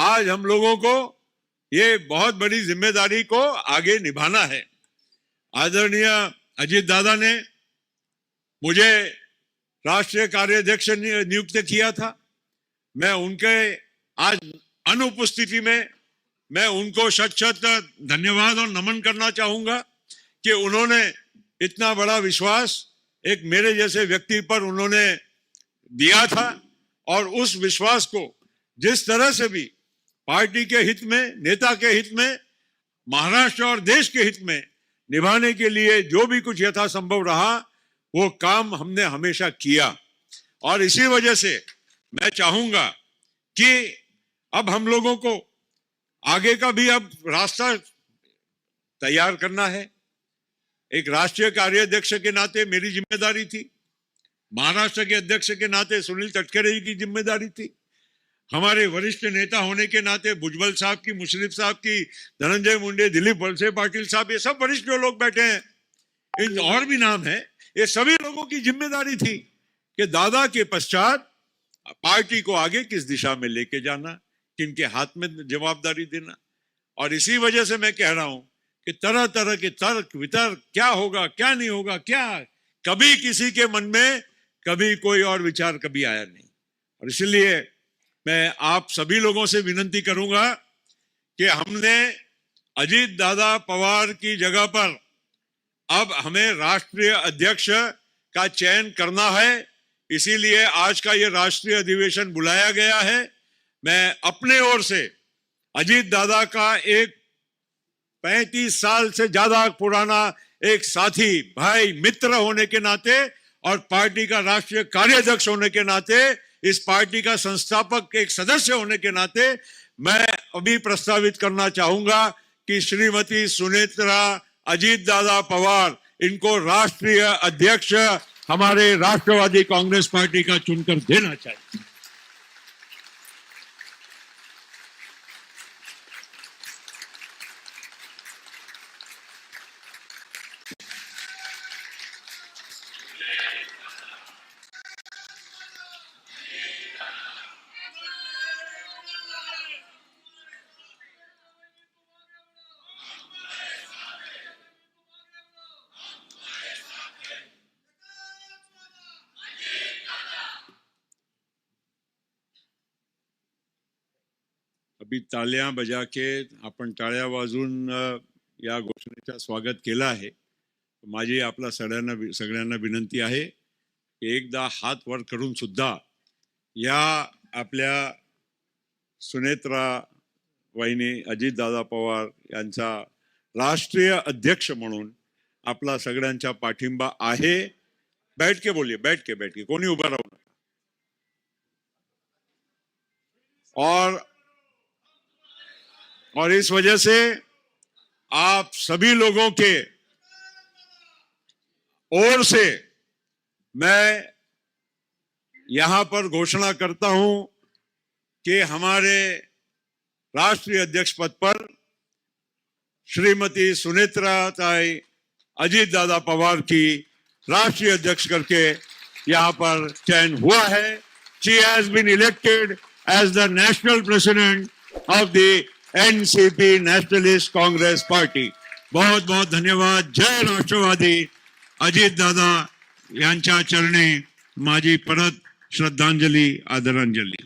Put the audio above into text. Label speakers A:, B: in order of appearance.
A: आज हम लोगों को ये बहुत बड़ी जिम्मेदारी को आगे निभाना है। आदरणीय अजीत दादा ने मुझे राष्ट्रीय कार्याध्यक्ष नियुक्त किया था। मैं उनके आज अनुपस्थिति में मैं उनको शत धन्यवाद और नमन करना चाहूंगा कि उन्होंने इतना बड़ा विश्वास एक मेरे जैसे व्यक्ति पर उन्होंने दिया था और उस विश्वास को जिस तरह से भी पार्टी के हित में, नेता के हित में, महाराष्ट्र और देश के हित में निभाने के लिए जो भी कुछ यथासंभव रहा वो काम हमने हमेशा किया। और इसी वजह से मैं चाहूंगा कि अब हम लोगों को आगे का भी अब रास्ता तैयार करना है। एक राष्ट्रीय कार्याध्यक्ष के नाते मेरी जिम्मेदारी थी, महाराष्ट्र के अध्यक्ष के नाते सुनील तटकरे जी की जिम्मेदारी थी, हमारे वरिष्ठ नेता होने के नाते भुजबल साहब की, मुशर्रफ साहब की, धनंजय मुंडे, दिलीप वलसे पाटिल साहब, ये सब वरिष्ठ जो लोग बैठे हैं, इन और भी नाम है, ये सभी लोगों की जिम्मेदारी थी कि दादा के पश्चात पार्टी को आगे किस दिशा में लेके जाना, किनके हाथ में जवाबदारी देना। और इसी वजह से मैं कह रहा हूं कि तरह तरह के तर्क वितर्क, क्या होगा क्या नहीं होगा, क्या कभी किसी के मन में कभी कोई और विचार कभी आया नहीं। और इसलिए मैं आप सभी लोगों से विनती करूंगा कि हमने अजीत दादा पवार की जगह पर अब हमें राष्ट्रीय अध्यक्ष का चयन करना है। इसीलिए आज का ये राष्ट्रीय अधिवेशन बुलाया गया है। मैं अपने ओर से अजीत दादा का एक 35 साल से ज्यादा पुराना एक साथी, भाई, मित्र होने के नाते और पार्टी का राष्ट्रीय कार्याध्यक्ष होने के नाते, इस पार्टी का संस्थापक एक सदस्य होने के नाते मैं अभी प्रस्तावित करना चाहूंगा कि श्रीमती सुनेत्रा अजीत दादा पवार, इनको राष्ट्रीय अध्यक्ष हमारे राष्ट्रवादी कांग्रेस पार्टी का चुनकर देना चाहिए। अभी टाळ्या बजा के आपण टाळ्या वाजून या घोषणेचं स्वागत केलं आहे। माझी आपला सगळ्यांना विनंती आहे की एकदा हात वर करून सुद्धा या आपल्या सुनेत्रा वहिनी अजितदादा पवार यांचा राष्ट्रीय अध्यक्ष म्हणून आपला सगळ्यांचा पाठिंबा आहे। बैठ के बोलिए, बैठ के कोणी उभा राहू नका। और इस वजह से आप सभी लोगों के ओर से मैं यहां पर घोषणा करता हूं कि हमारे राष्ट्रीय अध्यक्ष पद पर श्रीमती सुनेत्रा अजीत दादा पवार की राष्ट्रीय अध्यक्ष करके यहां पर चयन हुआ है। She has been elected as the national president of the NCP, Nationalist Congress Party. बहुत बहुत धन्यवाद। जय राष्ट्रवादी। अजित दादा यांच्या चरणी माझी परत श्रद्धांजली, आदरांजली।